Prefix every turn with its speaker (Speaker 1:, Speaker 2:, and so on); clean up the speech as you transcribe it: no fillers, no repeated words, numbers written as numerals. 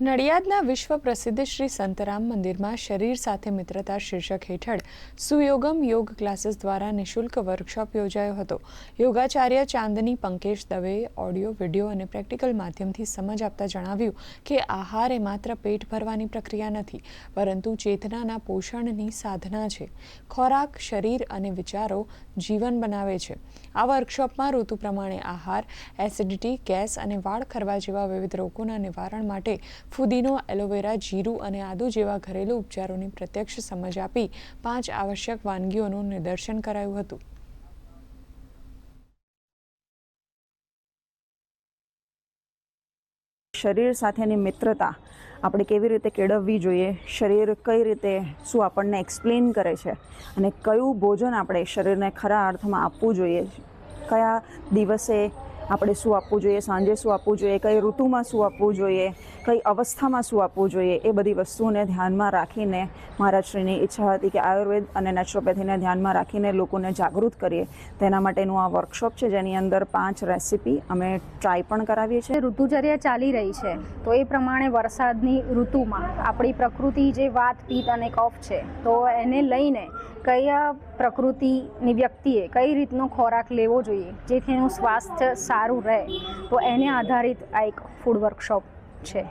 Speaker 1: નડિયાદના વિશ્વ પ્રસિદ્ધ શ્રી સંતરામ મંદિરમાં શરીર સાથે મિત્રતા શીર્ષક હેઠળ સુયોગમ યોગ ક્લાસીસ દ્વારા નિઃશુલ્ક વર્કશોપ યોજાયો હતો। યોગાચાર્ય ચાંદની પંકેશ દવેએ ઓડિયો, વિડીયો અને પ્રેક્ટિકલ માધ્યમથી સમજ આપતા જણાવ્યું કે આહાર એ માત્ર પેટ ભરવાની પ્રક્રિયા નથી, પરંતુ ચેતનાના પોષણની સાધના છે। ખોરાક, શરીર અને વિચારો જીવન બનાવે છે। આ વર્કશોપમાં ઋતુ પ્રમાણે આહાર, એસિડિટી, ગેસ અને વાળ ખરવા જેવા વિવિધ રોગોના નિવારણ માટે ફુદીનો, એલોવેરા, જીરું અને આદુ જેવા ઘરેલું ઉપચારોની પ્રત્યક્ષ સમજ આપી 5 આવશ્યક વાનગીઓનું નિદર્શન કરાયું હતું।
Speaker 2: શરીર સાથેની મિત્રતા આપણે કેવી રીતે કેળવવી જોઈએ, શરીર કઈ રીતે શું આપણને એક્સપ્લેન કરે છે અને કયું ભોજન આપણે શરીરને ખરા અર્થમાં આપવું જોઈએ, કયા દિવસે આપણે શું આપવું જોઈએ, સાંજે શું આપવું જોઈએ, કઈ ઋતુમાં શું આપવું જોઈએ, કઈ અવસ્થામાં શું આપવું જોઈએ, એ બધી વસ્તુઓને ધ્યાનમાં રાખીને મહારાજશ્રીની ઈચ્છા હતી કે આયુર્વેદ અને નેચરોપેથીને ધ્યાનમાં રાખીને લોકોને જાગૃત કરીએ। તેના માટેનું આ વર્કશોપ છે, જેની અંદર 5 રેસીપી અમે ટ્રાય પણ કરાવીએ છીએ।
Speaker 3: ઋતુચર્યા ચાલી રહી છે, તો એ પ્રમાણે વરસાદની ઋતુમાં આપણી પ્રકૃતિ જે વાત, પિત્ત અને કફ છે, તો એને લઈને કયા પ્રકૃતિની વ્યક્તિએ કઈ રીતનો ખોરાક લેવો જોઈએ જેથી એનું સ્વાસ્થ્ય સારું રહે, તો એને આધારિત આ એક ફૂડ વર્કશોપ છે।